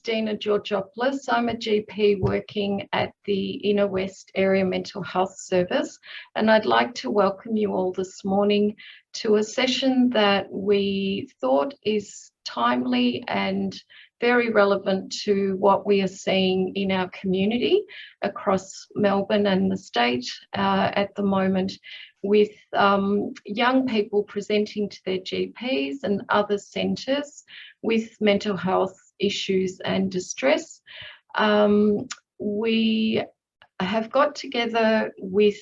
Dina Georgopoulos. I'm a GP working at the Inner West Area Mental Health Service, and I'd like to welcome you all this morning to a session that we thought is timely and very relevant to what we are seeing in our community across Melbourne and the state at the moment, with young people presenting to their GPs and other centres with mental health issues and distress. We have got together with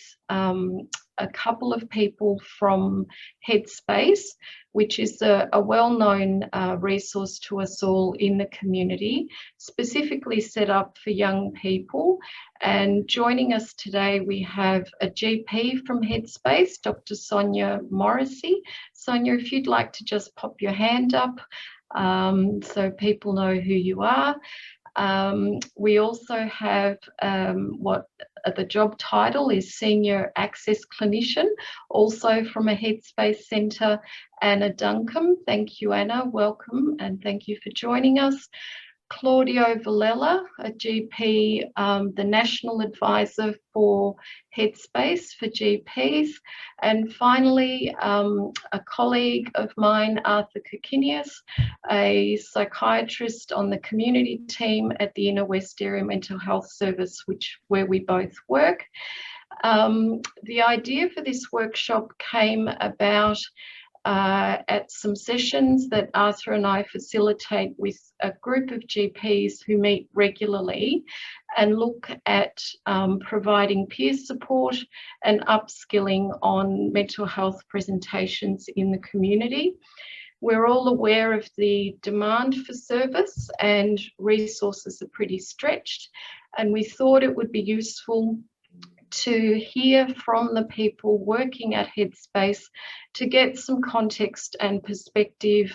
a couple of people from Headspace, which is a well-known resource to us all in the community, specifically set up for young people. And joining us today, we have a GP from Headspace, Dr. Sonia Morrissey. Sonia, if you'd like to just pop your hand up so people know who you are. We also have what the job title is Senior Access Clinician, also from a Headspace Centre, Anna Duncombe. Thank you, Anna. Welcome, and thank you for joining us. Claudio Villela, a GP, the National Advisor for Headspace for GPs. And finally, a colleague of mine, Arthur Kokinius, a psychiatrist on the community team at the Inner West Area Mental Health Service, where we both work. The idea for this workshop came about at some sessions that Arthur and I facilitate with a group of GPs who meet regularly and look at providing peer support and upskilling on mental health presentations in the community. We're all aware of the demand for service and resources are pretty stretched, and we thought it would be useful to hear from the people working at Headspace to get some context and perspective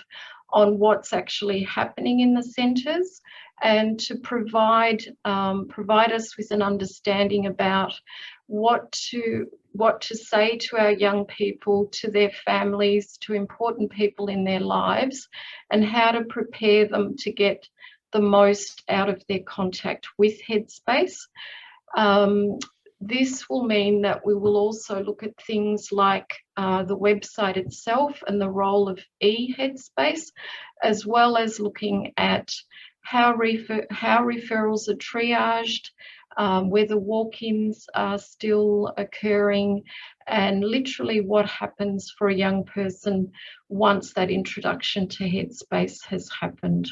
on what's actually happening in the centres, and to provide us with an understanding about what to say to our young people, to their families, to important people in their lives, and how to prepare them to get the most out of their contact with Headspace. This will mean that we will also look at things like the website itself and the role of eHeadspace, as well as looking at how referrals are triaged, whether walk-ins are still occurring, and literally what happens for a young person once that introduction to Headspace has happened.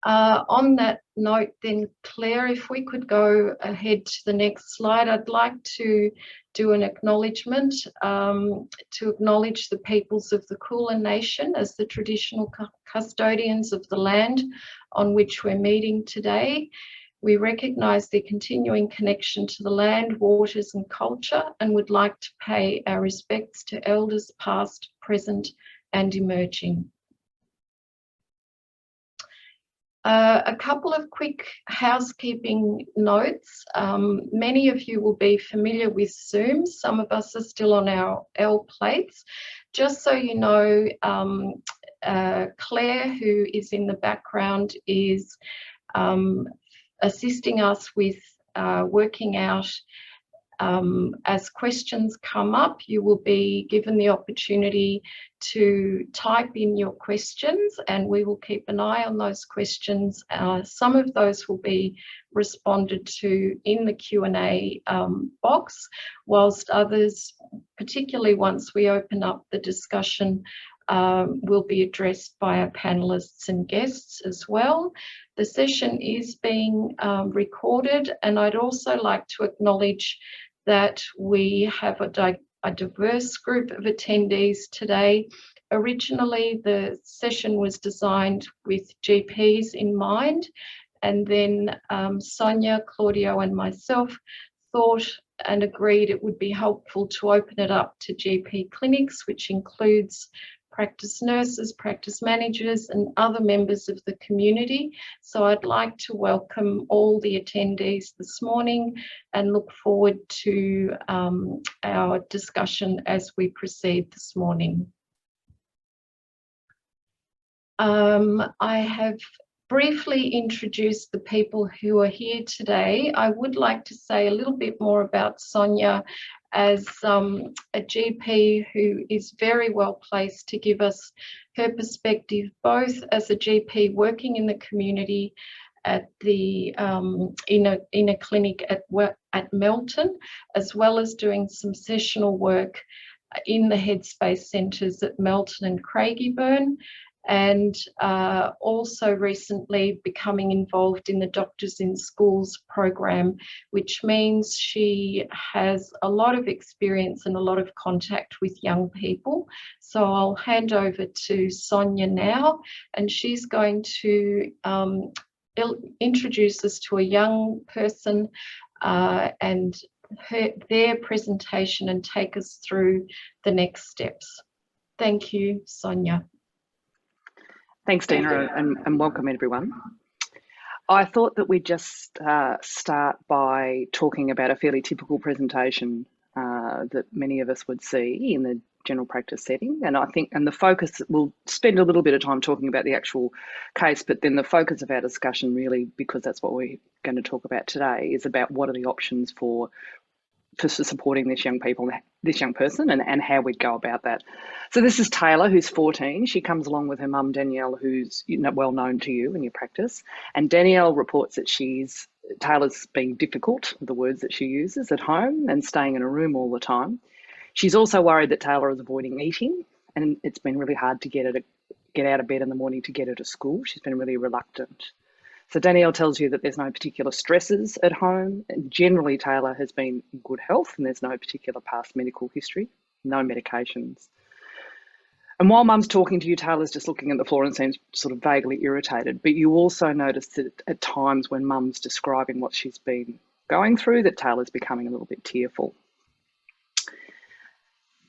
On that note then, Claire, if we could go ahead to the next slide, I'd like to do an acknowledgement to acknowledge the peoples of the Kulin Nation as the traditional custodians of the land on which we're meeting today. We recognise their continuing connection to the land, waters and culture, and would like to pay our respects to elders past, present and emerging. A couple of quick housekeeping notes. Many of you will be familiar with Zoom. Some of us are still on our L plates. Just so you know, Claire, who is in the background, is assisting us with working out as questions come up. You will be given the opportunity to type in your questions, and we will keep an eye on those questions. Some of those will be responded to in the Q&A box, whilst others, particularly once we open up the discussion, will be addressed by our panellists and guests as well. The session is being recorded, and I'd also like to acknowledge that we have a diverse group of attendees today. Originally, the session was designed with GPs in mind, and then Sonia, Claudio and myself thought and agreed it would be helpful to open it up to GP clinics, which includes practice nurses, practice managers and other members of the community. So I'd like to welcome all the attendees this morning and look forward to our discussion as we proceed this morning. I have briefly introduce the people who are here today, I would like to say a little bit more about Sonia as a GP who is very well placed to give us her perspective, both as a GP working in the community at the in a clinic at Melton, as well as doing some sessional work in the Headspace centres at Melton and Craigieburn, and also recently becoming involved in the Doctors in Schools program, which means she has a lot of experience and a lot of contact with young people. So I'll hand over to Sonia now, and she's going to introduce us to a young person and their presentation and take us through the next steps. Thank you, Sonia. Thanks, Dina, and welcome everyone. I thought that we'd just start by talking about a fairly typical presentation that many of us would see in the general practice setting. And I think, and the focus, we'll spend a little bit of time talking about the actual case, but then the focus of our discussion really, because that's what we're going to talk about today, is about what are the options for supporting this young person and how we'd go about that. So this is Taylor, who's 14. She comes along with her mum, Danielle, who's well known to you in your practice. And Danielle reports that Taylor's being difficult with the words that she uses at home and staying in a room all the time. She's also worried that Taylor is avoiding eating, and it's been really hard to get her to get out of bed in the morning to get her to school. She's been really reluctant. So Danielle tells you that there's no particular stresses at home. And generally, Taylor has been in good health and there's no particular past medical history, no medications. And while mum's talking to you, Taylor's just looking at the floor and seems sort of vaguely irritated. But you also notice that at times when mum's describing what she's been going through, that Taylor's becoming a little bit tearful.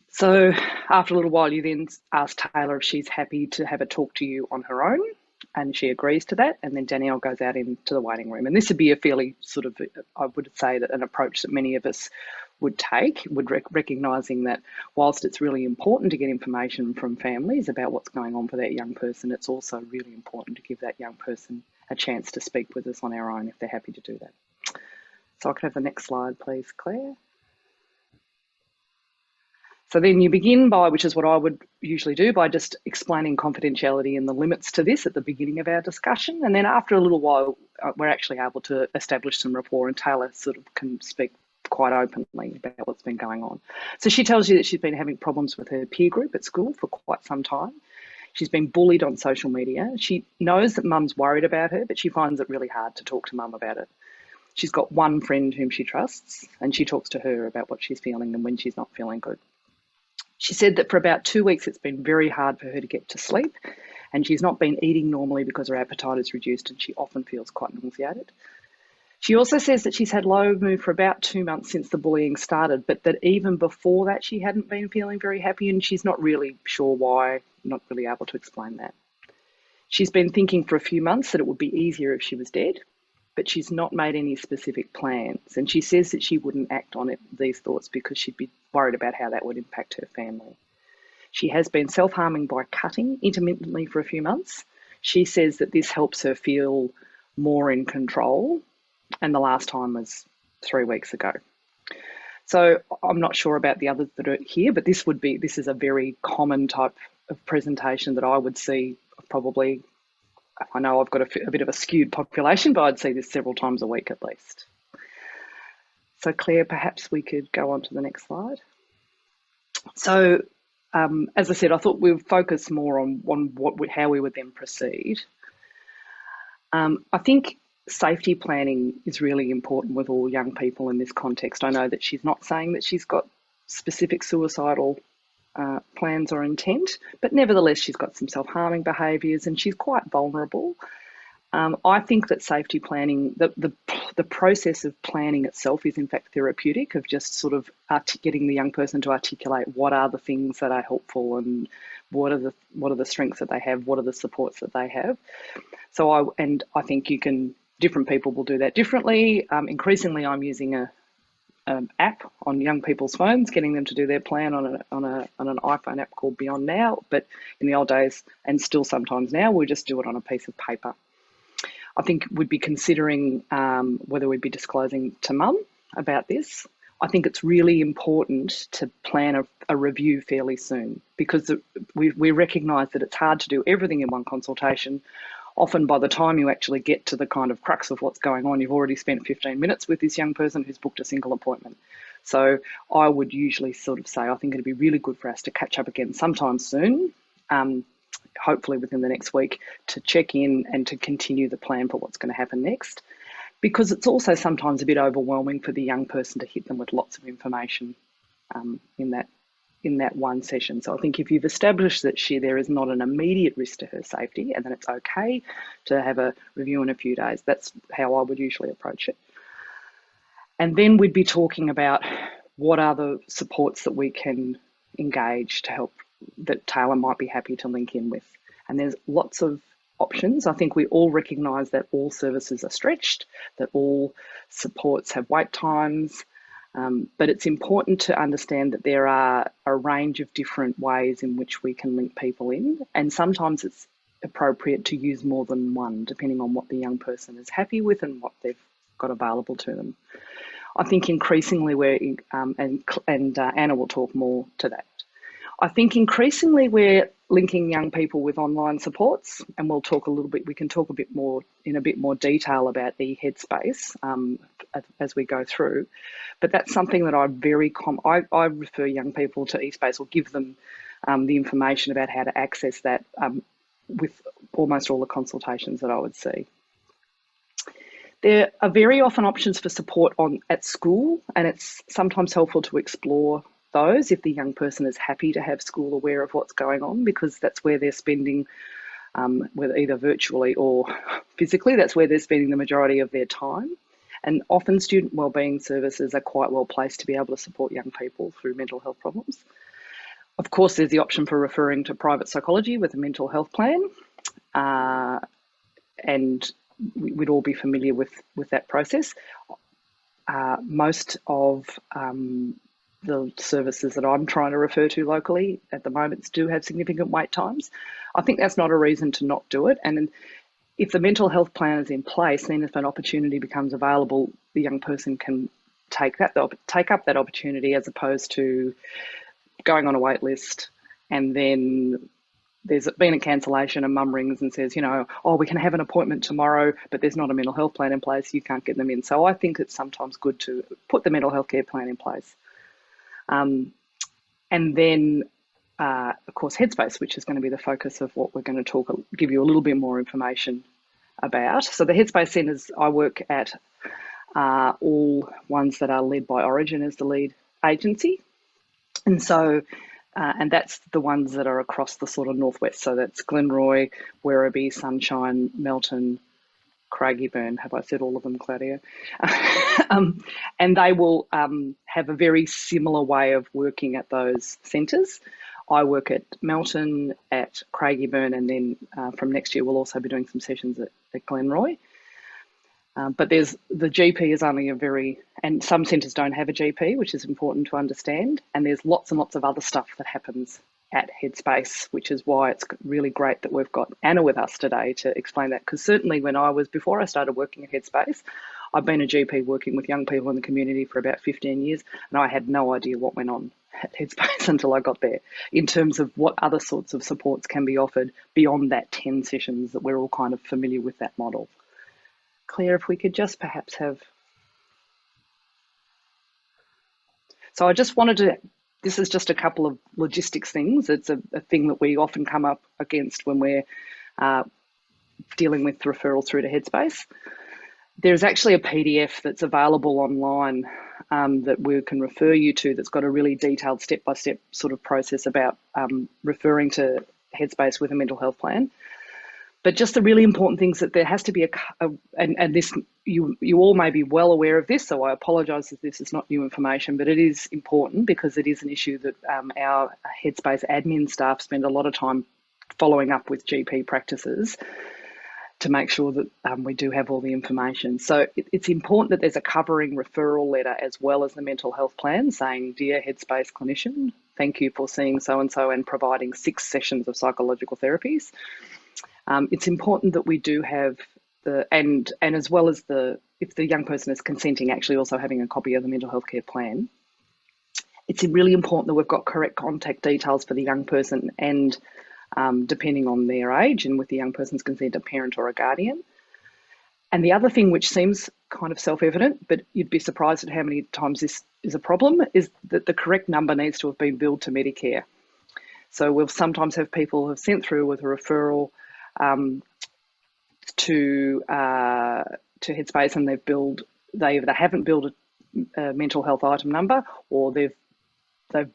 So after a little while, you then ask Taylor if she's happy to have a talk to you on her own. And she agrees to that, and then Danielle goes out into the waiting room. And this would be a fairly sort of, I would say, that an approach that many of us would take, recognising that whilst it's really important to get information from families about what's going on for that young person, it's also really important to give that young person a chance to speak with us on our own if they're happy to do that. So I could have the next slide, please, Claire. So then you begin by, which is what I would usually do, by just explaining confidentiality and the limits to this at the beginning of our discussion. And then after a little while, we're actually able to establish some rapport, and Taylor sort of can speak quite openly about what's been going on. So she tells you that she's been having problems with her peer group at school for quite some time. She's been bullied on social media. She knows that mum's worried about her, but she finds it really hard to talk to mum about it. She's got one friend whom she trusts, and she talks to her about what she's feeling and when she's not feeling good. She said that for about 2 weeks, it's been very hard for her to get to sleep, and she's not been eating normally because her appetite is reduced and she often feels quite nauseated. She also says that she's had low mood for about 2 months since the bullying started, but that even before that, she hadn't been feeling very happy, and she's not really sure why, not really able to explain that. She's been thinking for a few months that it would be easier if she was dead, but she's not made any specific plans. And she says that she wouldn't act on these thoughts because she'd be worried about how that would impact her family. She has been self-harming by cutting intermittently for a few months. She says that this helps her feel more in control, and the last time was 3 weeks ago. So I'm not sure about the others that are here, but this is a very common type of presentation that I would see probably. I know I've got a bit of a skewed population, but I'd see this several times a week at least. So Claire, perhaps we could go on to the next slide. So as I said, I thought we would focus more on how we would then proceed. I think safety planning is really important with all young people in this context. I know that she's not saying that she's got specific suicidal plans or intent, but nevertheless she's got some self-harming behaviours and she's quite vulnerable. I think that safety planning, the process of planning itself is in fact therapeutic, of just sort of getting the young person to articulate what are the things that are helpful and what are the strengths that they have, what are the supports that they have. So I think different people will do that differently. Increasingly I'm using an app on young people's phones, getting them to do their plan on an iPhone app called Beyond Now. But in the old days, and still sometimes now, we just do it on a piece of paper. I think we'd be considering whether we'd be disclosing to mum about this. I think it's really important to plan a review fairly soon, because we recognise that it's hard to do everything in one consultation. Often by the time you actually get to the kind of crux of what's going on, you've already spent 15 minutes with this young person who's booked a single appointment. So I would usually sort of say, I think it'd be really good for us to catch up again sometime soon, hopefully within the next week, to check in and to continue the plan for what's going to happen next. Because it's also sometimes a bit overwhelming for the young person to hit them with lots of information in that one session. So I think if you've established that there is not an immediate risk to her safety, and that it's okay to have a review in a few days, that's how I would usually approach it. And then we'd be talking about what are the supports that we can engage to help, that Taylor might be happy to link in with. And there's lots of options. I think we all recognise that all services are stretched, that all supports have wait times, but it's important to understand that there are a range of different ways in which we can link people in, and sometimes it's appropriate to use more than one, depending on what the young person is happy with and what they've got available to them. I think increasingly and Anna will talk more to that. I think increasingly we're linking young people with online supports, and we'll talk a little bit, we can talk a bit more in a bit more detail about eHeadspace as we go through. But that's something that I refer young people to eSpace, or give them the information about how to access that with almost all the consultations that I would see. There are very often options for support at school, and it's sometimes helpful to explore those if the young person is happy to have school aware of what's going on, because that's where they're spending, whether either virtually or physically, that's where they're spending the majority of their time. And often student wellbeing services are quite well placed to be able to support young people through mental health problems. Of course, there's the option for referring to private psychology with a mental health plan, and we'd all be familiar with that process. Most of the services that I'm trying to refer to locally at the moment do have significant wait times. I think that's not a reason to not do it. And if the mental health plan is in place, then if an opportunity becomes available, the young person can take up that opportunity, as opposed to going on a wait list and then there's been a cancellation and mum rings and says, oh, we can have an appointment tomorrow, but there's not a mental health plan in place, you can't get them in. So I think it's sometimes good to put the mental health care plan in place. And then, of course, Headspace, which is going to be the focus of what we're going to give you a little bit more information about. So the Headspace centres I work at are all ones that are led by Orygen as the lead agency. And so, and that's the ones that are across the sort of northwest. So that's Glenroy, Werribee, Sunshine, Melton, Craigieburn. Have I said all of them, Claudia? And they will have a very similar way of working at those centres. I work at Melton, at Craigieburn, and then from next year we'll also be doing some sessions at Glenroy. But the GP is only and some centres don't have a GP, which is important to understand. And there's lots and lots of other stuff that happens at Headspace, which is why it's really great that we've got Anna with us today to explain that. Because certainly before I started working at Headspace, I've been a GP working with young people in the community for about 15 years, and I had no idea what went on at Headspace until I got there, in terms of what other sorts of supports can be offered beyond that 10 sessions that we're all kind of familiar with that model. Claire, if we could just perhaps have... So I just wanted to... This is just a couple of logistics things. It's a thing that we often come up against when we're dealing with referral through to Headspace. There's actually a PDF that's available online that we can refer you to, that's got a really detailed step-by-step sort of process about referring to Headspace with a mental health plan. But just the really important things, that there has to be and this, you all may be well aware of this, so I apologise if this is not new information, but it is important because it is an issue that our Headspace admin staff spend a lot of time following up with GP practices to make sure that we do have all the information. So it's important that there's a covering referral letter as well as the mental health plan saying, "Dear Headspace clinician, thank you for seeing so-and-so and providing 6 sessions of psychological therapies." It's important that we do have and as well as if the young person is consenting, actually also having a copy of the mental health care plan. It's really important that we've got correct contact details for the young person and depending on their age and with the young person's consent, a parent or a guardian. And the other thing which seems kind of self-evident, but you'd be surprised at how many times this is a problem, is that the correct number needs to have been billed to Medicare. So we'll sometimes have people who have sent through with a referral to Headspace, and they either haven't billed a mental health item number, or they've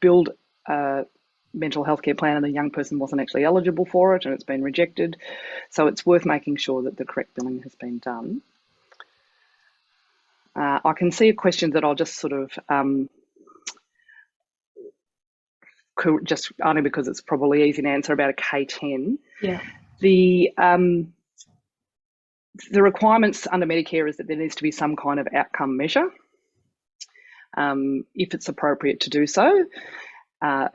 billed a mental health care plan and the young person wasn't actually eligible for it and it's been rejected. So it's worth making sure that the correct billing has been done. I can see a question that I'll just sort of just only because it's probably easy to answer about a K10. Yeah. The requirements under Medicare is that there needs to be some kind of outcome measure, if it's appropriate to do so.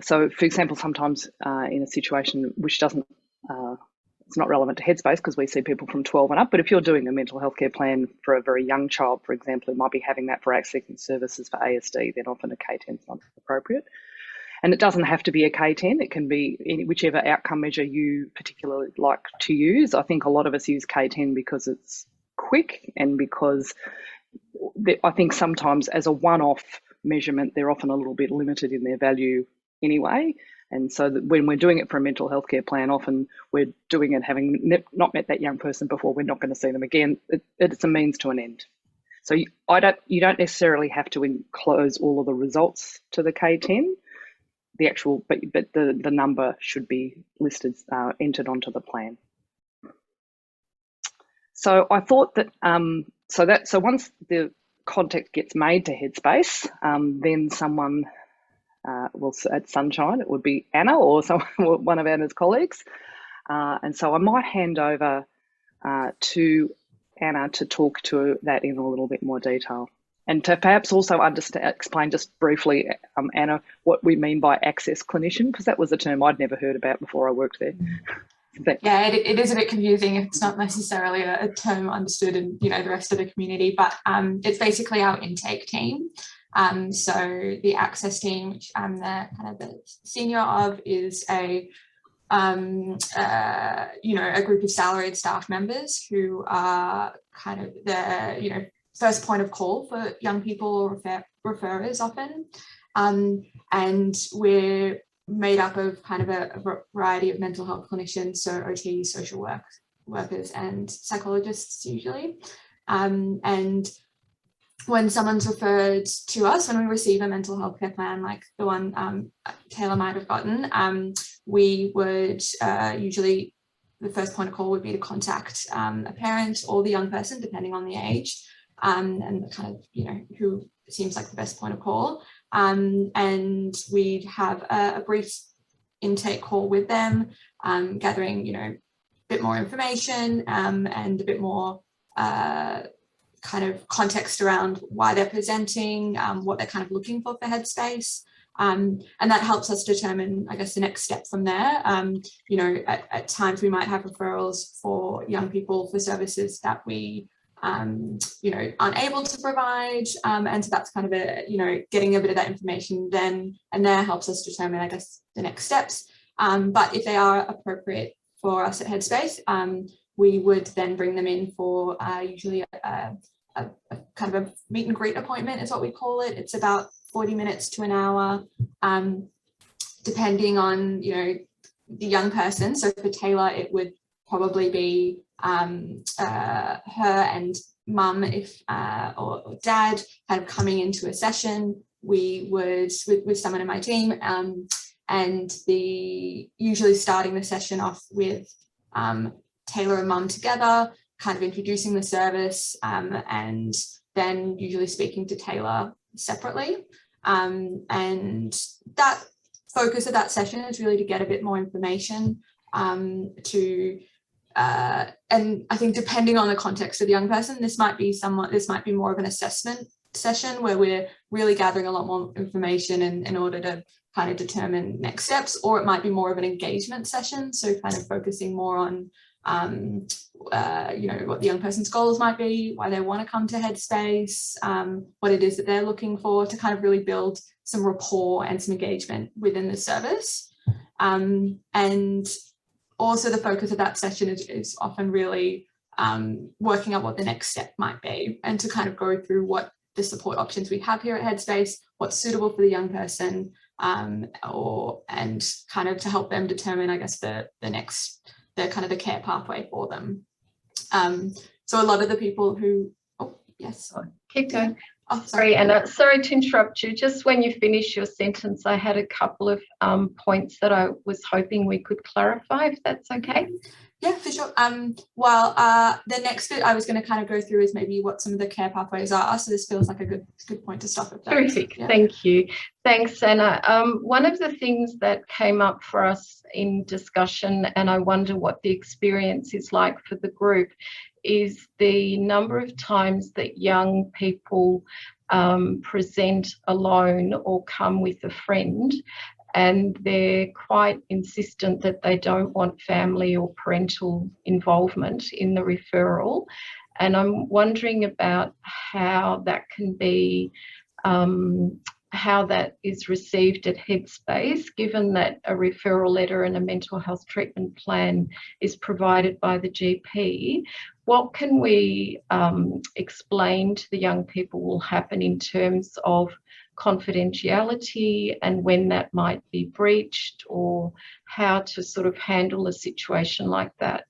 So, for example, sometimes in a situation which doesn't, it's not relevant to Headspace because we see people from 12 and up, but if you're doing a mental health care plan for a very young child, for example, it might be having that for accessing services for ASD, then often a K10 is not appropriate. And it doesn't have to be a K10, it can be whichever outcome measure you particularly like to use. I think a lot of us use K10 because it's quick and because I think sometimes as a one-off measurement, they're often a little bit limited in their value anyway. And so that when we're doing it for a mental health care plan, often we're doing it having not met that young person before, we're not going to see them again. It's a means to an end. So you don't necessarily have to enclose all of the results to the K10. The actual, but the number should be listed, entered onto the plan. So I thought that so once the contact gets made to Headspace, then someone at Sunshine, it would be Anna or one of Anna's colleagues, and so I might hand over to Anna to talk to that in a little bit more detail. And to perhaps also explain just briefly, Anna, what we mean by access clinician, because that was a term I'd never heard about before I worked there. Yeah, it is a bit confusing. It's not necessarily a term understood in the rest of the community, but it's basically our intake team. So the access team, which I'm the senior of, is a group of salaried staff members who are kind of the first point of call for young people or referrers often. And we're made up of kind of a variety of mental health clinicians, so OTs, social workers and psychologists usually. And when someone's referred to us, when we receive a mental health care plan like the one Taylor might have gotten, we would usually, the first point of call would be to contact a parent or the young person, depending on the age. And kind of, who seems like the best point of call. And we'd have a brief intake call with them, gathering, a bit more information and a bit more kind of context around why they're presenting, what they're kind of looking for Headspace. And that helps us determine, I guess, the next step from there. At times we might have referrals for young people for services that we aren't able to provide, and so that's kind of getting a bit of that information then and there helps us determine, I guess, the next steps. But if they are appropriate for us at Headspace, we would then bring them in for usually a kind of a meet and greet appointment is what we call it. It's about 40 minutes to an hour, depending on the young person. So for Taylor, it would probably be her and mum or dad kind of coming into a session. We would with someone in my team, and usually starting the session off with Taylor and mum together, kind of introducing the service, and then usually speaking to Taylor separately. And that focus of that session is really to get a bit more information, and I think depending on the context of the young person, this might be more of an assessment session where we're really gathering a lot more information in order to kind of determine next steps, or it might be more of an engagement session, so kind of focusing more on you know, what the young person's goals might be, why they want to come to Headspace, what it is that they're looking for, to kind of really build some rapport and some engagement within the service. And also the focus of that session is often really working out what the next step might be, and to kind of go through what the support options we have here at Headspace, what's suitable for the young person, and kind of to help them determine, I guess, the kind of the care pathway for them. So a lot of the people who, yes. Keep going. Oh, sorry, Anna. Sorry to interrupt you. Just when you finish your sentence, I had a couple of points that I was hoping we could clarify, if that's okay. Yeah, for sure. Well, the next bit I was going to kind of go through is maybe what some of the care pathways are. So this feels like a good point to stop at. Terrific. Yeah. Thank you. Thanks, Anna. One of the things that came up for us in discussion, and I wonder what the experience is like for the group, is the number of times that young people present alone or come with a friend, and they're quite insistent that they don't want family or parental involvement in the referral. And I'm wondering about how that can be, how that is received at Headspace, given that a referral letter and a mental health treatment plan is provided by the GP. What can we explain to the young people will happen in terms of confidentiality and when that might be breached, or how to sort of handle a situation like that,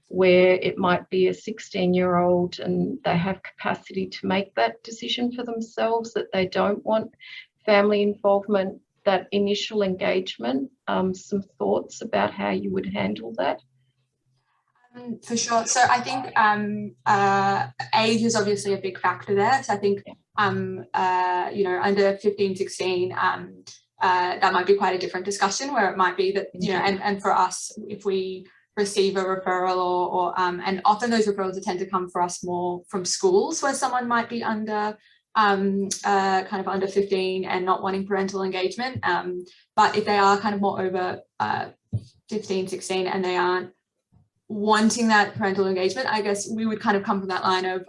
where it might be a 16-year-old and they have capacity to make that decision for themselves, that they don't want family involvement, that initial engagement, some thoughts about how you would handle that? For sure. So I think age is obviously a big factor there. So I think, you know, under 15, 16, that might be quite a different discussion, where it might be that, you know, and for us, if we receive a referral or and often those referrals tend to come for us more from schools, where someone might be under kind of under 15 and not wanting parental engagement. But if they are kind of more over 15, 16 and they aren't wanting that parental engagement, I guess we would kind of come from that line of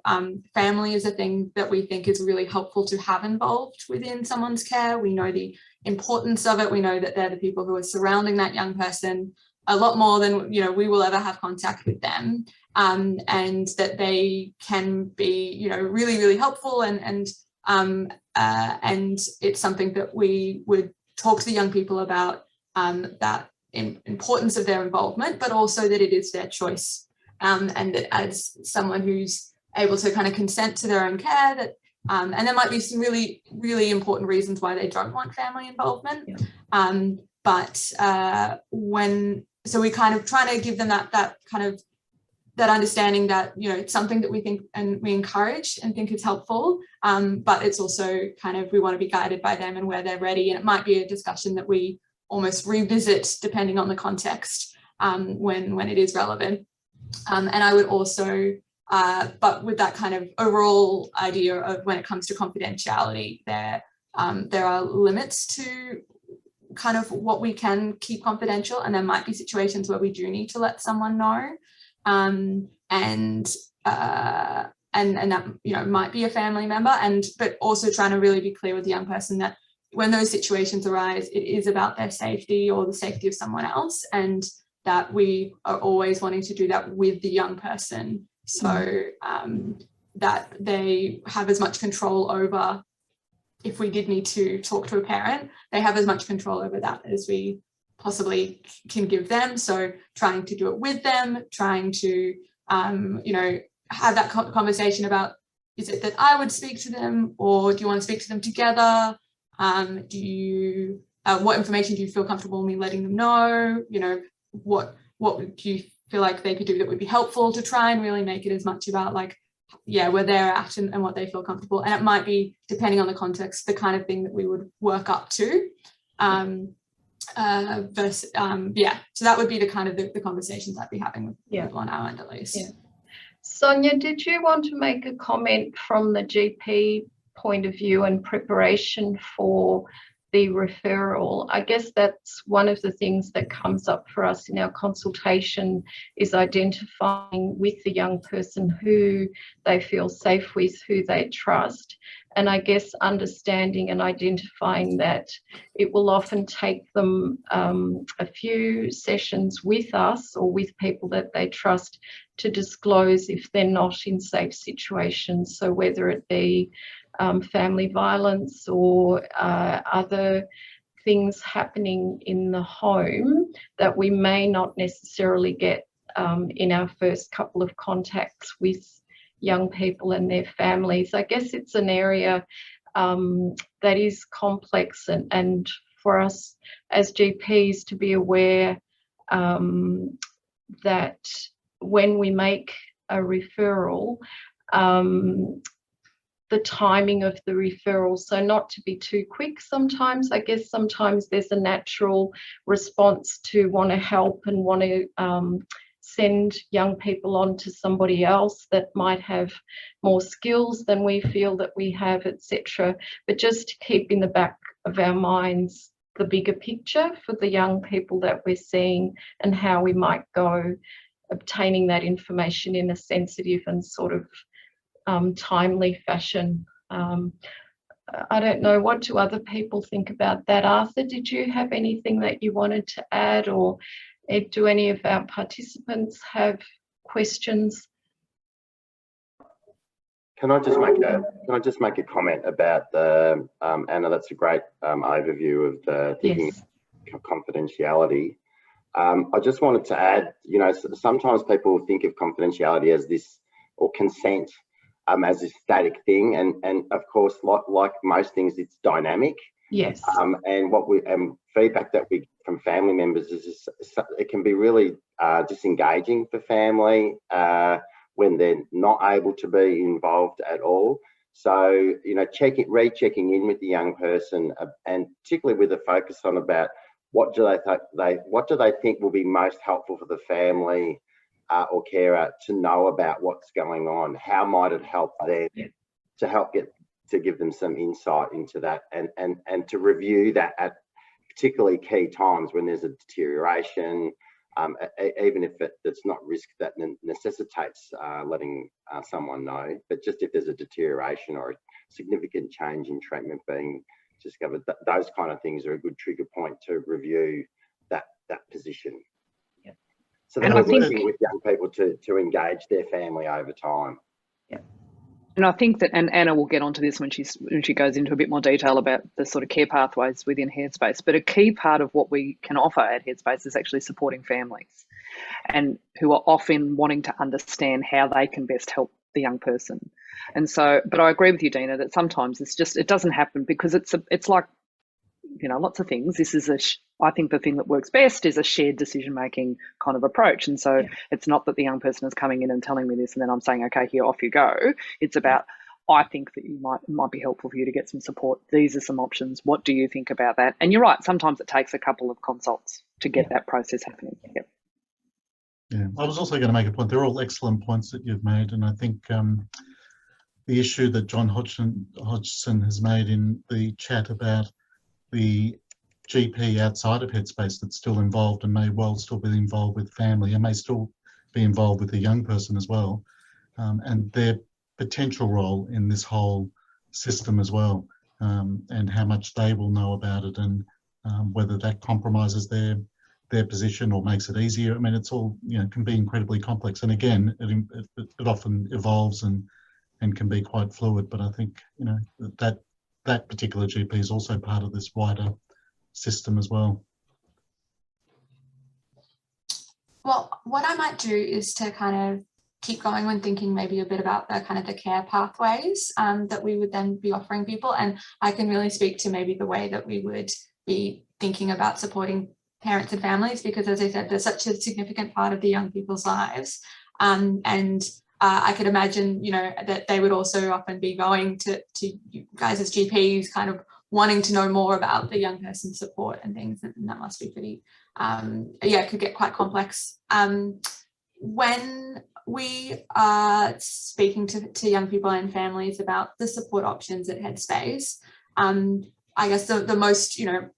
family is a thing that we think is really helpful to have involved within someone's care. We know the importance of it. We know that they're the people who are surrounding that young person a lot more than, you know, we will ever have contact with them, and that they can be, you know, really, really helpful, and it's something that we would talk to the young people about, that importance of their involvement, but also that it is their choice, and that as someone who's able to kind of consent to their own care, that and there might be some really, really important reasons why they don't want family involvement. Yeah. So we kind of trying to give them that kind of that understanding that, you know, it's something that we think and we encourage and think is helpful, but it's also kind of, we want to be guided by them and where they're ready, and it might be a discussion that we almost revisit depending on the context, when it is relevant. And I would also, but with that kind of overall idea of when it comes to confidentiality, there are limits to kind of what we can keep confidential, and there might be situations where we do need to let someone know, and that, you know, might be a family member, but also trying to really be clear with the young person that when those situations arise, it is about their safety or the safety of someone else, and that we are always wanting to do that with the young person, so that they have as much control over, if we did need to talk to a parent, they have as much control over that as we possibly can give them. So trying to do it with them, trying to, you know, have that conversation about, is it that I would speak to them, or do you want to speak to them together? What information do you feel comfortable me letting them know? You know, what do you feel like they could do that would be helpful, to try and really make it as much about, like, yeah, where they're at and what they feel comfortable. And it might be, depending on the context, the kind of thing that we would work up to. Yeah, so that would be the kind of the conversations I'd be having with on our end, at least. Yeah. Sonia, did you want to make a comment from the GP point of view and preparation for the referral, I guess that's one of the things that comes up for us in our consultation, is identifying with the young person who they feel safe with, who they trust. And I guess understanding and identifying that it will often take them a few sessions with us or with people that they trust to disclose if they're not in safe situations. So whether it be family violence or other things happening in the home that we may not necessarily get in our first couple of contacts with young people and their families. I guess it's an area that is complex, and for us as GPs to be aware that when we make a referral, the timing of the referral, so not to be too quick sometimes. I guess sometimes there's a natural response to want to help and want to send young people on to somebody else that might have more skills than we feel that we have, etc. But just to keep in the back of our minds the bigger picture for the young people that we're seeing and how we might go obtaining that information in a sensitive and sort of timely fashion. I don't know, what do other people think about that? Arthur, did you have anything that you wanted to add, or do any of our participants have questions? Can I just make a comment about the Anna? That's a great overview of the thinking of confidentiality. I just wanted to add, you know, sometimes people think of confidentiality as this, or consent as this static thing, and of course, like most things, it's dynamic. Yes. And what we feedback that we get from family members is it can be really disengaging for family when they're not able to be involved at all. So, you know, rechecking in with the young person, and particularly with a focus on about what do they think will be most helpful for the family or carer to know about what's going on. How might it help them to give them some insight into that, and to review that at particularly key times when there's a deterioration, even if it's not risk that necessitates letting someone know, but just if there's a deterioration or a significant change in treatment being discovered, those kind of things are a good trigger point to review that position. Yep. So that we're working with young people to engage their family over time. Yeah. And I think that, and Anna will get onto this when she goes into a bit more detail about the sort of care pathways within Headspace, but a key part of what we can offer at Headspace is actually supporting families, and who are often wanting to understand how they can best help the young person. And so, but I agree with you, Dina, that sometimes it doesn't happen because it's like, you know, lots of things. This is I think the thing that works best is a shared decision-making kind of approach. And so it's not that the young person is coming in and telling me this and then I'm saying, okay, here, off you go. It's about, I think that it might be helpful for you to get some support. These are some options. What do you think about that? And you're right, sometimes it takes a couple of consults to get that process happening. Yep. Yeah, I was also going to make a point. They're all excellent points that you've made. And I think the issue that John Hodgson has made in the chat about the GP outside of Headspace that's still involved and may well still be involved with family and may still be involved with the young person as well, and their potential role in this whole system as well, and how much they will know about it, and whether that compromises their position or makes it easier. I mean, it's all, you know, can be incredibly complex, and again, it often evolves and can be quite fluid. But I think, you know, that particular GP is also part of this wider system as well. Well, what I might do is to kind of keep going when thinking maybe a bit about the kind of the care pathways that we would then be offering people. And I can really speak to maybe the way that we would be thinking about supporting parents and families, because as I said, there's such a significant part of the young people's lives. I could imagine, you know, that they would also often be going to you guys as GPs, kind of wanting to know more about the young person's support and things, and that must be pretty, it could get quite complex. When we are speaking to young people and families about the support options at Headspace, I guess the most, you know,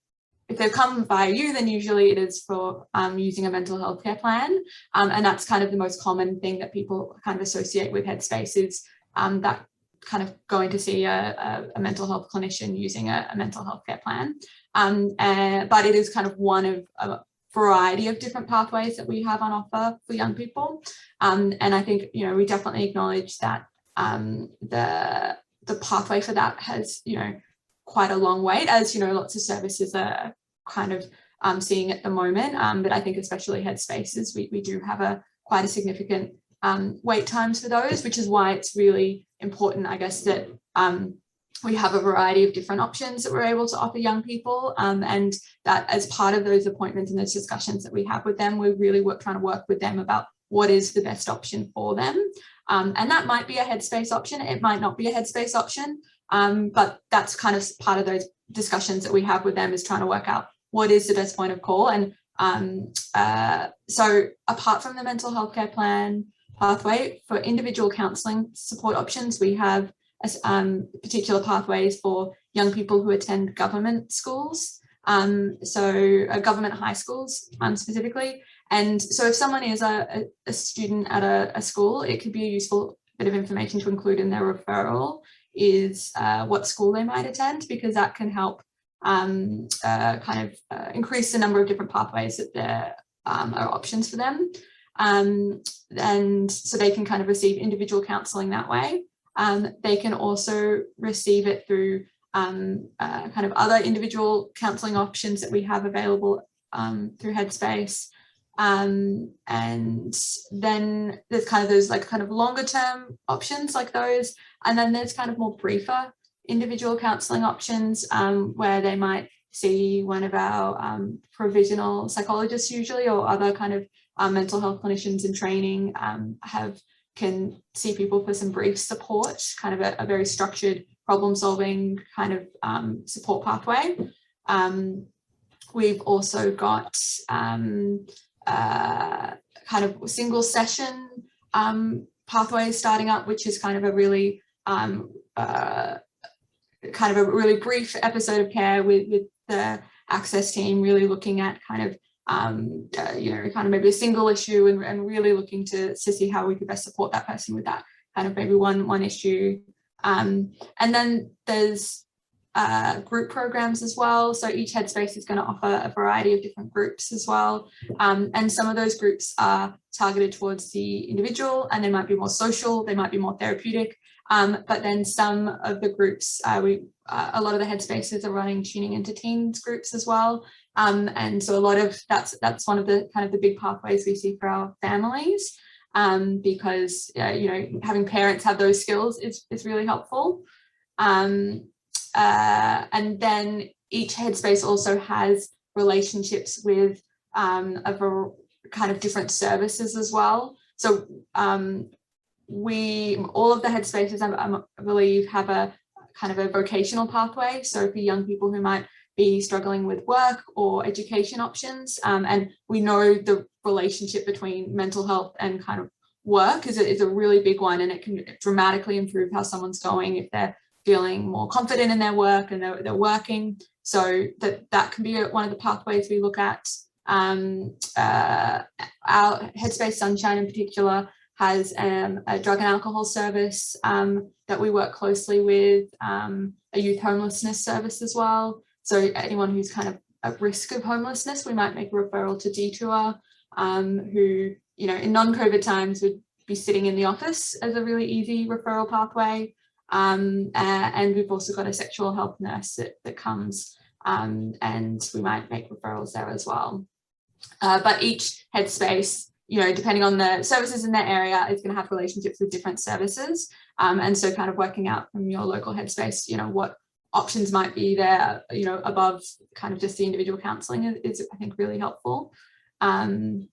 if they've come via you, then usually it is for using a mental health care plan. And that's kind of the most common thing that people kind of associate with Headspace is that kind of going to see a mental health clinician using a mental health care plan. But it is kind of one of a variety of different pathways that we have on offer for young people. And I think, you know, we definitely acknowledge that the pathway for that has, you know, quite a long wait, as, you know, lots of services are kind of seeing at the moment. But I think especially Headspaces, we do have quite a significant wait times for those, which is why it's really important, I guess, that we have a variety of different options that we're able to offer young people, and that as part of those appointments and those discussions that we have with them, we're really trying to work with them about what is the best option for them. And that might be a Headspace option, it might not be a Headspace option, but that's kind of part of those discussions that we have with them, is trying to work out what is the best point of call. And so apart from the mental health care plan pathway, for individual counselling support options, we have particular pathways for young people who attend government schools, so government high schools specifically. And so if someone is a student at a school, it could be a useful bit of information to include in their referral is what school they might attend, because that can help increase the number of different pathways that there are options for them. And so they can kind of receive individual counselling that way. They can also receive it through kind of other individual counselling options that we have available through Headspace. And then there's kind of those like kind of longer term options like those. And then there's kind of more briefer individual counselling options where they might see one of our provisional psychologists usually, or other kind of mental health clinicians in training can see people for some brief support, kind of a very structured problem solving kind of support pathway. We've also got kind of single session pathways starting up, which is kind of a really brief episode of care with the Access team, really looking at kind of maybe a single issue and really looking to see how we could best support that person with that kind of maybe one issue. And then there's group programs as well. So each Headspace is going to offer a variety of different groups as well. And some of those groups are targeted towards the individual, and they might be more social, they might be more therapeutic. But then some of the groups, a lot of the Headspaces are running tuning into teens groups as well. And so a lot of that's one of the kind of the big pathways we see for our families, because having parents have those skills is really helpful. And then each Headspace also has relationships with kind of different services as well. So all of the Headspaces, I believe, have a kind of a vocational pathway. So for young people who might be struggling with work or education options, and we know the relationship between mental health and kind of work is a really big one, and it can dramatically improve how someone's going if they're feeling more confident in their work and they're working. So that can be one of the pathways we look at. Our Headspace Sunshine in particular has a drug and alcohol service that we work closely with, a youth homelessness service as well. So anyone who's kind of at risk of homelessness, we might make a referral to Detour, who, in non-COVID times would be sitting in the office as a really easy referral pathway. And we've also got a sexual health nurse that comes, and we might make referrals there as well. But each Headspace, depending on the services in that area, is going to have relationships with different services. And so kind of working out from your local Headspace, what options might be there, above kind of just the individual counselling is I think really helpful. And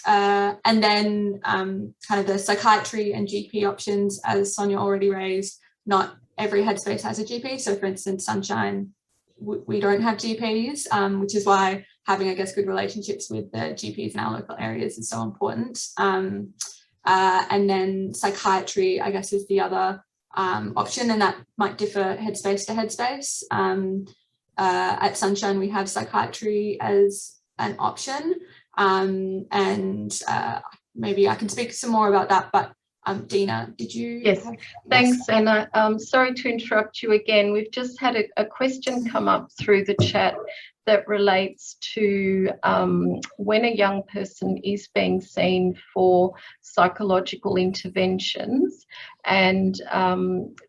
then kind of the psychiatry and GP options, as Sonia already raised, not every Headspace has a GP. So for instance, Sunshine, we don't have GPs, which is why having, I guess, good relationships with the GPs in our local areas is so important. And then psychiatry, I guess, is the other option, and that might differ Headspace to Headspace. at Sunshine we have psychiatry as an option, and maybe I can speak some more about that, but Dina, did you? Yes, thanks, Anna. Sorry to interrupt you again. We've just had a question come up through the chat that relates to when a young person is being seen for psychological interventions and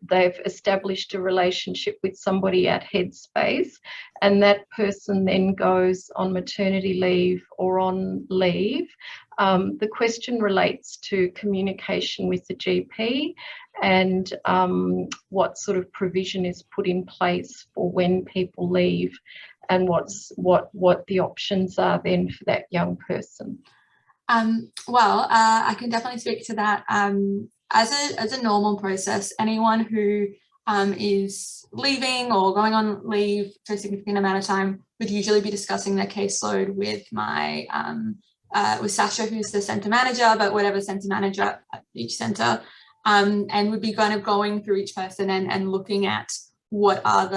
they've established a relationship with somebody at Headspace, and that person then goes on maternity leave or on leave. The question relates to communication with the GP and what sort of provision is put in place for when people leave, and what the options are then for that young person. I can definitely speak to that. As a normal process, anyone who is leaving or going on leave for a significant amount of time would usually be discussing their caseload with my with Sasha, who's the centre manager, but whatever centre manager at each centre, and would be kind of going through each person and looking at what are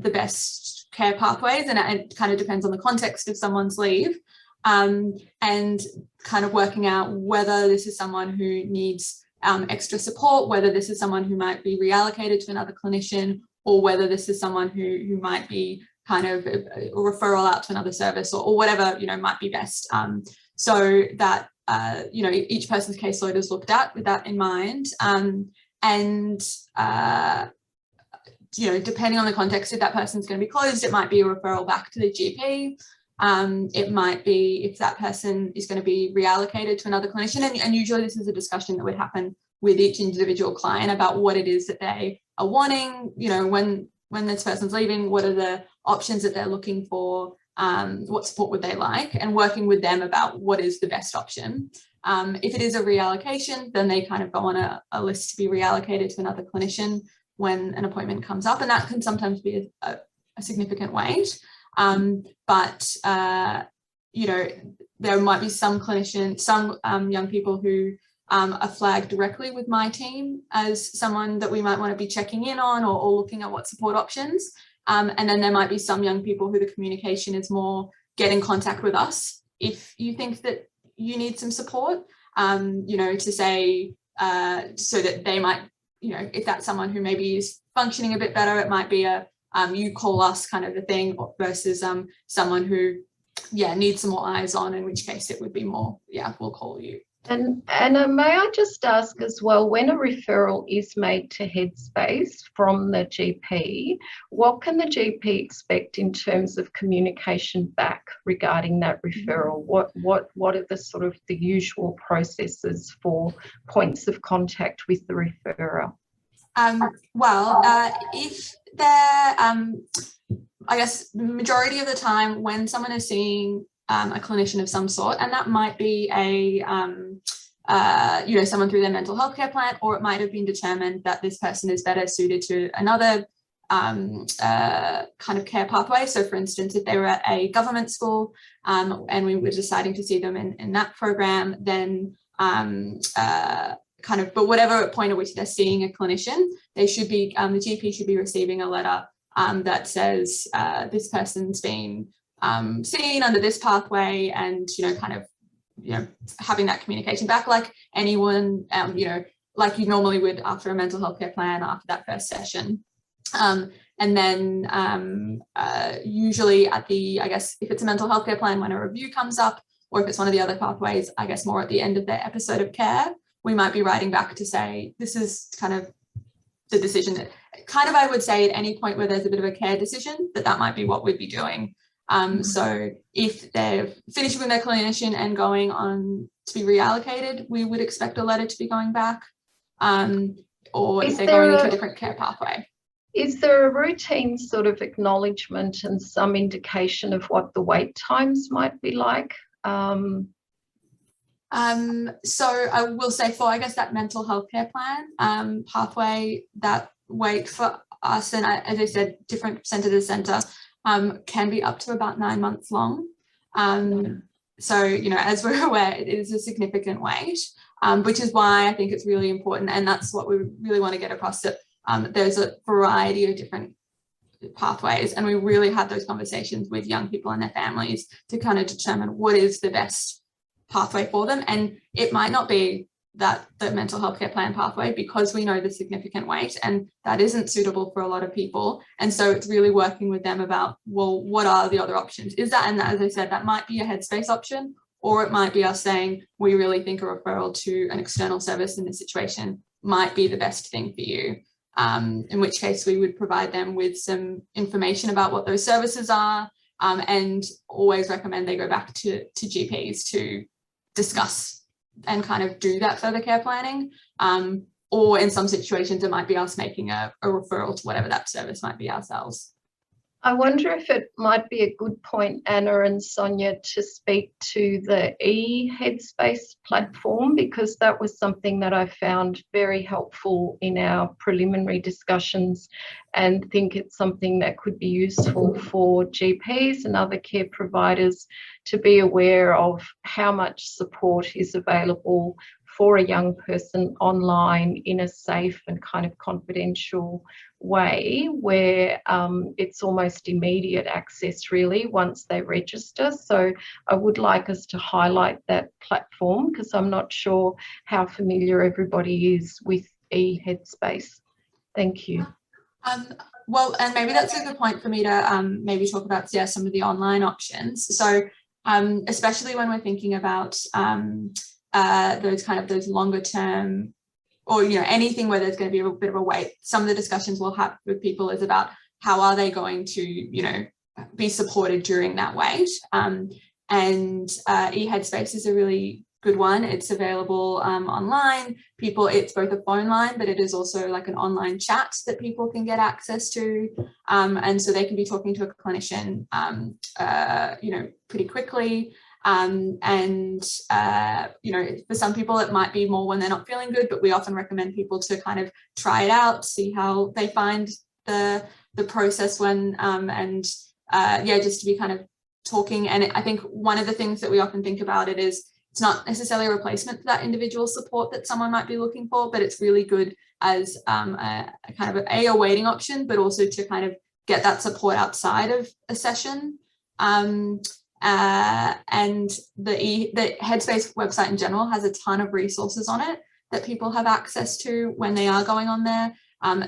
the best care pathways, and it kind of depends on the context of someone's leave, and kind of working out whether this is someone who needs extra support, whether this is someone who might be reallocated to another clinician, or whether this is someone who might be kind of a referral out to another service, or whatever, you know, might be best. So that, you know, each person's caseload is looked at with that in mind. You know, depending on the context, if that person's going to be closed, it might be a referral back to the GP. It might be if that person is going to be reallocated to another clinician. And usually this is a discussion that would happen with each individual client about what it is that they are wanting, you know, when this person's leaving, what are the options that they're looking for, what support would they like, and working with them about what is the best option. If it is a reallocation, then they kind of go on a list to be reallocated to another clinician when an appointment comes up, and that can sometimes be a significant wait. But you know, there might be some clinicians, some young people who are flagged directly with my team as someone that we might want to be checking in on, or looking at what support options. And then there might be some young people who the communication is more get in contact with us if you think that you need some support, you know, to say, so that they might, you know, if that's someone who maybe is functioning a bit better, it might be a you call us kind of a thing, versus someone who, yeah, needs some more eyes on, in which case it would be more, yeah, we'll call you. And may I just ask as well, when a referral is made to Headspace from the GP, what can the GP expect in terms of communication back regarding that referral? What are the sort of the usual processes for points of contact with the referrer? If they're, I guess the majority of the time when someone is seeing a clinician of some sort, and that might be a you know, someone through their mental health care plan, or it might have been determined that this person is better suited to another kind of care pathway. So for instance, if they were at a government school and we were deciding to see them in that program, then kind of, but whatever point at which they're seeing a clinician, they should be, the GP should be receiving a letter that says this person's been seen under this pathway, and, you know, kind of, you know, having that communication back like anyone, you know, like you normally would after a mental health care plan after that first session. And then usually at the, I guess, if it's a mental health care plan, when a review comes up, or if it's one of the other pathways, I guess more at the end of their episode of care, we might be writing back to say, this is kind of the decision that kind of, I would say at any point where there's a bit of a care decision, that might be what we'd be doing. So if they're finishing with their clinician and going on to be reallocated, we would expect a letter to be going back, or if they're going into a different care pathway. Is there a routine sort of acknowledgement and some indication of what the wait times might be like? So I will say for, I guess, that mental health care plan pathway, that wait for us, and as I said, different centre to centre, can be up to about 9 months long. So, you know, as we're aware, it is a significant wait, which is why I think it's really important, and that's what we really want to get across, that there's a variety of different pathways, and we really had those conversations with young people and their families to kind of determine what is the best pathway for them. And it might not be that the mental health care plan pathway, because we know the significant wait, and that isn't suitable for a lot of people. And so it's really working with them about, well, what are the other options? Is that, and as I said, that might be a Headspace option, or it might be us saying, we really think a referral to an external service in this situation might be the best thing for you. In which case we would provide them with some information about what those services are, and always recommend they go back to GPs to discuss and kind of do that further care planning. Or in some situations, it might be us making a referral to whatever that service might be ourselves. I wonder if it might be a good point, Anna and Sonia, to speak to the eHeadspace platform, because that was something that I found very helpful in our preliminary discussions, and think it's something that could be useful for GPs and other care providers to be aware of how much support is available for a young person online in a safe and kind of confidential way, where it's almost immediate access really once they register. So I would like us to highlight that platform, because I'm not sure how familiar everybody is with eHeadspace. Thank you. Well, and maybe that's a good point for me to maybe talk about some of the online options. So especially when we're thinking about those longer term, or anything where there's going to be a bit of a wait, some of the discussions we'll have with people is about how are they going to be supported during that wait. And eHeadspace is a really good one. It's available online. It's both a phone line, but it is also like an online chat that people can get access to, and so they can be talking to a clinician pretty quickly. For some people it might be more when they're not feeling good, but we often recommend people to kind of try it out, see how they find the process when just to be kind of talking. And I think one of the things that we often think about it is it's not necessarily a replacement for that individual support that someone might be looking for, but it's really good as a kind of a waiting option, but also to kind of get that support outside of a session. And the Headspace website in general has a ton of resources on it that people have access to when they are going on there.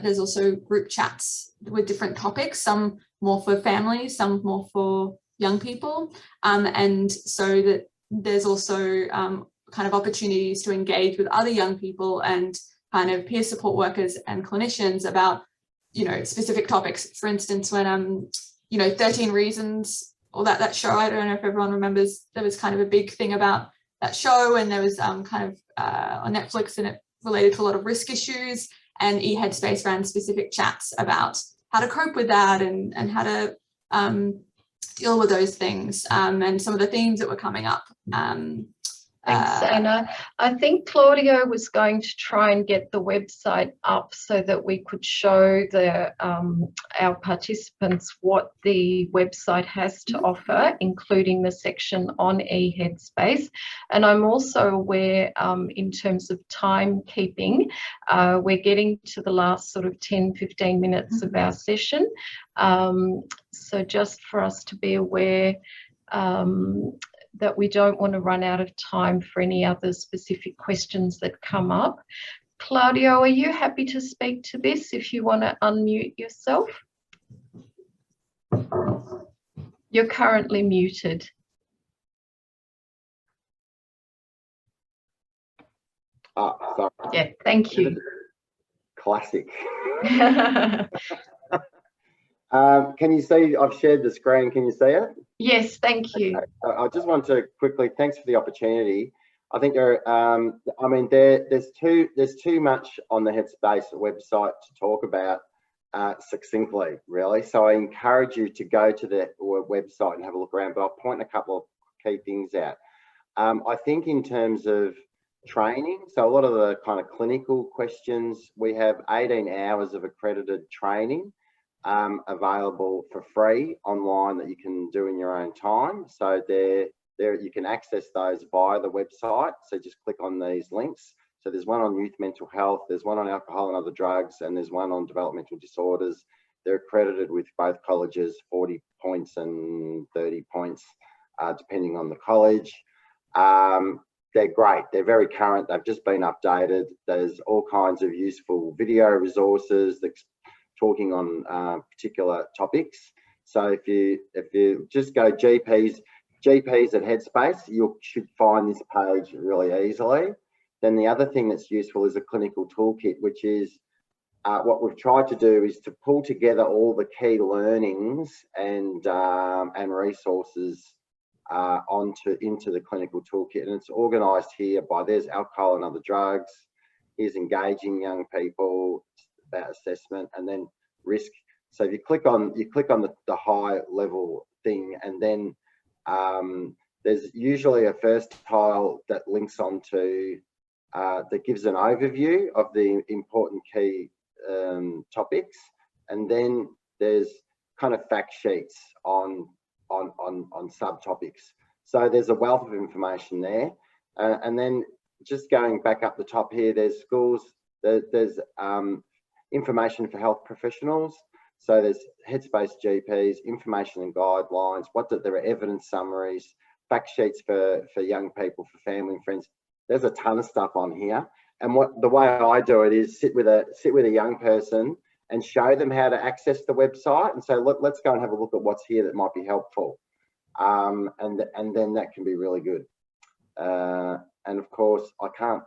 There's also group chats with different topics, some more for families, some more for young people. And so that there's also kind of opportunities to engage with other young people and kind of peer support workers and clinicians about, specific topics. For instance, when, 13 Reasons, or that show, I don't know if everyone remembers, there was kind of a big thing about that show, and there was kind of on Netflix, and it related to a lot of risk issues, and eHeadspace ran specific chats about how to cope with that and how to deal with those things, and some of the themes that were coming up. Thanks, Anna. I think Claudio was going to try and get the website up so that we could show our participants what the website has to offer, including the section on eHeadspace. And I'm also aware, in terms of timekeeping, we're getting to the last sort of 10-15 minutes of our session. So just for us to be aware that we don't want to run out of time for any other specific questions that come up. Claudio, are you happy to speak to this if you want to unmute yourself? You're currently muted. Oh, sorry. Yeah, thank you. Classic. Can you see, I've shared the screen, can you see it? Yes, thank you. Okay. I just want to quickly, thanks for the opportunity. I think there's too much on the Headspace website to talk about succinctly, really. So I encourage you to go to the website and have a look around, but I'll point a couple of key things out. I think in terms of training, so a lot of the kind of clinical questions, we have 18 hours of accredited training available for free online that you can do in your own time. So there you can access those via the website. So just click on these links. So there's one on youth mental health, there's one on alcohol and other drugs, and there's one on developmental disorders, they're accredited with both colleges, 40 points and 30 points, depending on the college. They're great. They're very current. They've just been updated. There's all kinds of useful video resources that's talking on particular topics. So if you just go GPs at Headspace, you should find this page really easily. Then the other thing that's useful is a clinical toolkit, which is what we've tried to do is to pull together all the key learnings and resources into the clinical toolkit, and it's organised here by there's alcohol and other drugs, here's engaging young people, about assessment, and then risk. So if you click on the high level thing, and then there's usually a first tile that links onto that gives an overview of the important key topics, and then there's kind of fact sheets on subtopics. So there's a wealth of information there, and then just going back up the top here, there's schools, there's information for health professionals. So there's Headspace GPs, information and guidelines, there are evidence summaries, fact sheets for young people, for family and friends. There's a ton of stuff on here. And the way I do it is sit with a young person and show them how to access the website and say, look, let's go and have a look at what's here that might be helpful. And then that can be really good. And of course, I can't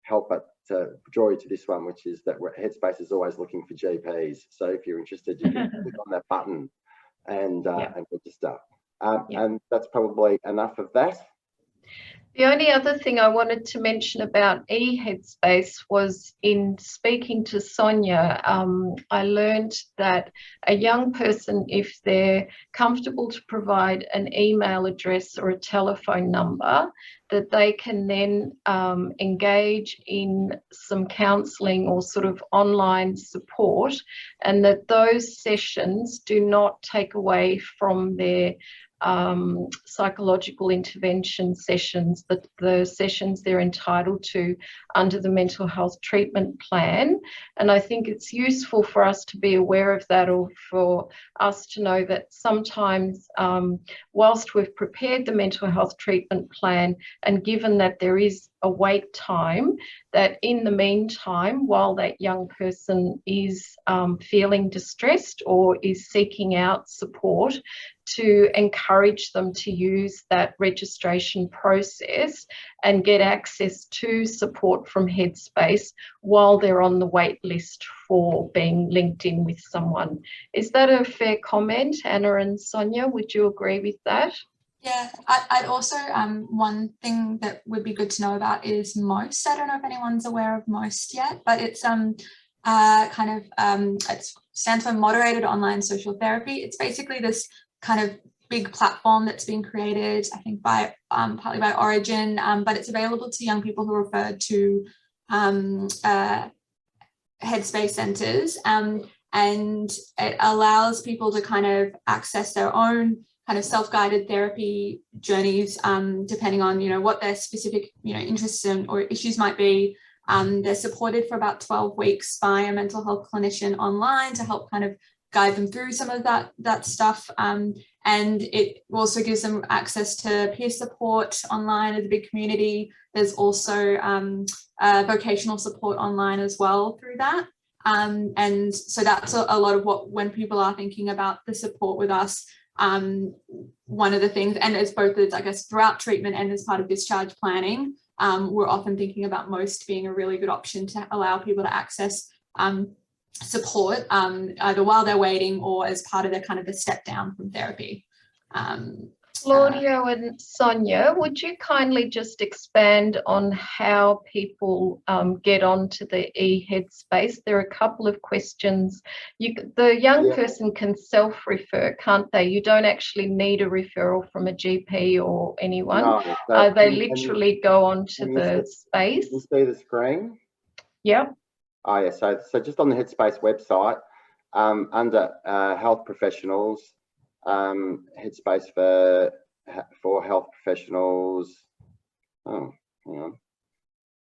help but to draw you to this one, which is that Headspace is always looking for GPs. So if you're interested, you can click on that button and register. And that's probably enough of that. The only other thing I wanted to mention about eHeadspace was, in speaking to Sonia, I learned that a young person, if they're comfortable to provide an email address or a telephone number, that they can then engage in some counselling or sort of online support, and that those sessions do not take away from their psychological intervention sessions, the sessions they're entitled to under the mental health treatment plan. And I think it's useful for us to be aware of that, or for us to know that sometimes whilst we've prepared the mental health treatment plan, and given that there is a wait time, that in the meantime, while that young person is feeling distressed or is seeking out support, to encourage them to use that registration process and get access to support from Headspace while they're on the wait list for being linked in with someone. Is that a fair comment, Anna and Sonia? Would you agree with that? Yeah, I'd also, one thing that would be good to know about is MOST. I don't know if anyone's aware of MOST yet, but it's it stands for Moderated Online Social Therapy. It's basically this kind of big platform that's been created, I think, by partly by Orygen, but it's available to young people who are referred to Headspace centres, and it allows people to kind of access their own kind of self-guided therapy journeys, depending on, what their specific, interests or issues might be. They're supported for about 12 weeks by a mental health clinician online to help kind of guide them through some of that stuff. And it also gives them access to peer support online as a big community. There's also vocational support online as well through that. And so that's a lot of what, when people are thinking about the support with us, one of the things, and it's both, I guess, throughout treatment and as part of discharge planning, we're often thinking about MOST being a really good option to allow people to access support, either while they're waiting or as part of their kind of a step down from therapy. Claudio and Sonia, would you kindly just expand on how people get onto the eHeadspace? There are a couple of questions. The young person can self-refer, can't they? You don't actually need a referral from a GP or anyone. No, they literally go onto the space. You see the screen? Yeah. Oh yeah, so just on the Headspace website, under health professionals, Headspace for health professionals. Oh, hang on.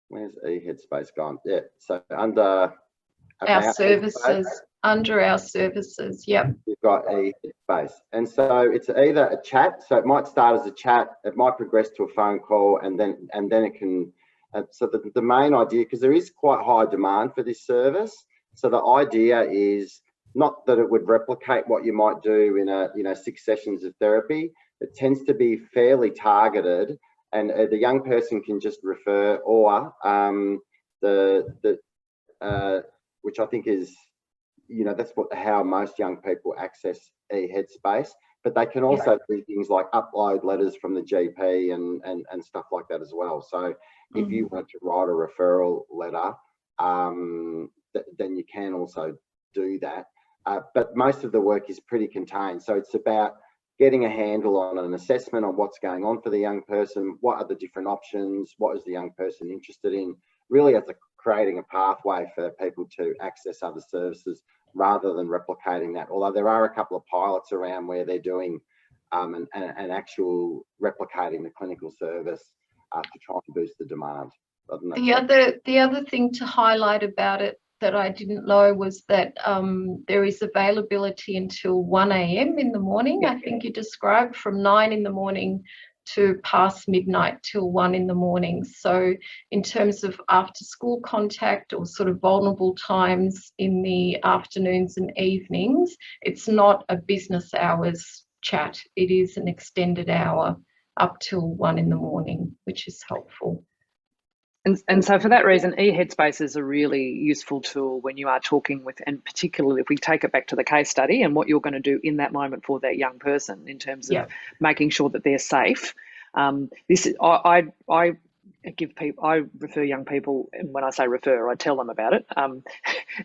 Where's eHeadspace gone? Yeah, so under our services. Under our services, yep. You've got eHeadspace. And so it's either a chat, so it might start as a chat, it might progress to a phone call, and then it can, so the main idea, because there is quite high demand for this service, so the idea is not that it would replicate what you might do in 6 sessions of therapy. It tends to be fairly targeted, and the young person can just refer, or which I think is, that's how most young people access eHeadspace, but they can also do things like upload letters from the GP and stuff like that as well. So if you want to write a referral letter, then you can also do that. But most of the work is pretty contained. So it's about getting a handle on an assessment on what's going on for the young person, what are the different options, what is the young person interested in, really as creating a pathway for people to access other services rather than replicating that. Although there are a couple of pilots around where they're doing an actual replicating the clinical service to try and boost the demand. The other thing to highlight about it that I didn't know was that there is availability until 1 a.m. in the morning. I think you described from 9 in the morning to past midnight till 1 in the morning. So in terms of after school contact or sort of vulnerable times in the afternoons and evenings, it's not a business hours chat. It is an extended hour up till 1 in the morning, which is helpful. And so for that reason, eHeadspace is a really useful tool when you are talking with, and particularly if we take it back to the case study and what you're going to do in that moment for that young person in terms of making sure that they're safe. This is, I refer young people, and when I say refer, I tell them about it,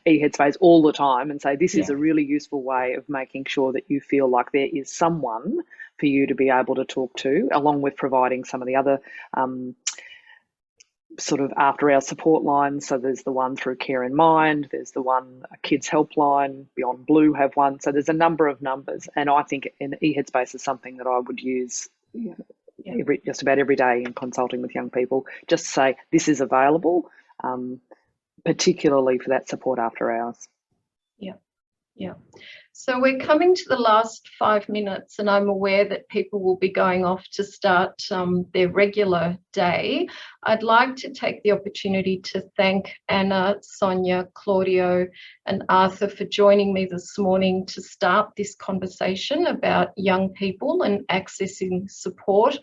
eHeadspace all the time, and say this is a really useful way of making sure that you feel like there is someone for you to be able to talk to, along with providing some of the other sort of after our support lines. So there's the one through Care in Mind, there's the one Kids Helpline, Beyond Blue have one. So there's a number of numbers, and I think an eHeadspace is something that I would use just about every day in consulting with young people, just to say this is available, particularly for that support after hours. Yeah. So we're coming to the last 5 minutes, and I'm aware that people will be going off to start their regular day. I'd like to take the opportunity to thank Anna, Sonia, Claudio and Arthur for joining me this morning to start this conversation about young people and accessing support.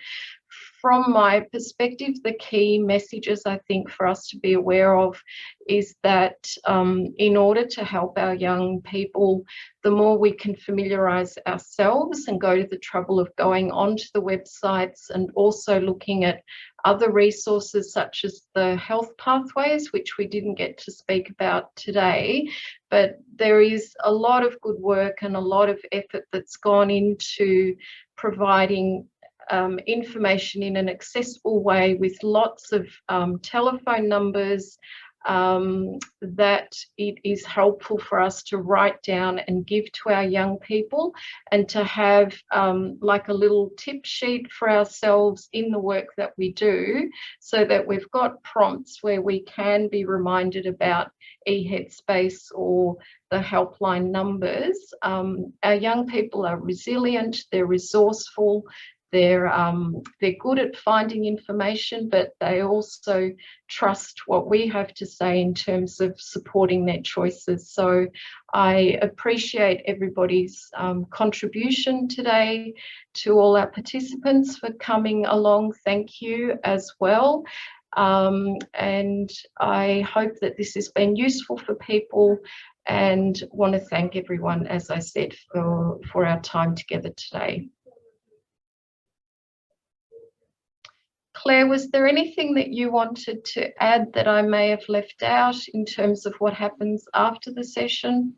From my perspective, the key messages I think for us to be aware of is that in order to help our young people, the more we can familiarise ourselves and go to the trouble of going onto the websites and also looking at other resources such as the health pathways, which we didn't get to speak about today, but there is a lot of good work and a lot of effort that's gone into providing information in an accessible way with lots of telephone numbers that it is helpful for us to write down and give to our young people, and to have like a little tip sheet for ourselves in the work that we do, so that we've got prompts where we can be reminded about eHeadspace or the helpline numbers. Our young people are resilient, they're resourceful, they're good at finding information, but they also trust what we have to say in terms of supporting their choices. So I appreciate everybody's contribution today. To all our participants for coming along, thank you as well. And I hope that this has been useful for people, and want to thank everyone, as I said, for our time together today. Claire, was there anything that you wanted to add that I may have left out in terms of what happens after the session?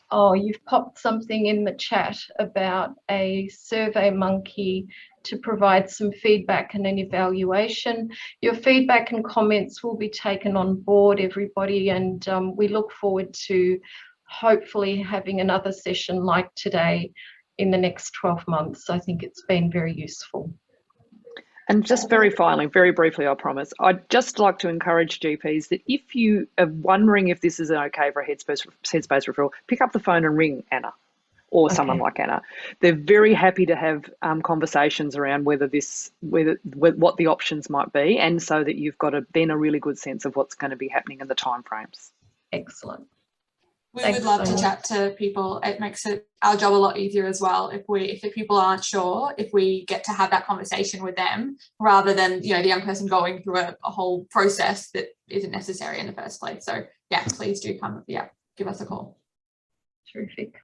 Oh, you've popped something in the chat about a SurveyMonkey to provide some feedback and an evaluation. Your feedback and comments will be taken on board, everybody, and we look forward to hopefully having another session like today in the next 12 months. I think it's been very useful. And just very finally, very briefly, I promise, I'd just like to encourage GPs that if you are wondering if this is okay for a headspace referral, pick up the phone and ring Anna or someone like Anna. They're very happy to have conversations around what the options might be, and so that you've got then a really good sense of what's going to be happening in the timeframes. Excellent. We Thanks would love so to much. chat to people. It makes our job a lot easier as well. If the people aren't sure, if we get to have that conversation with them, rather than, you know, the young person going through a whole process that isn't necessary in the first place. So yeah, please do come. Yeah, give us a call. Terrific.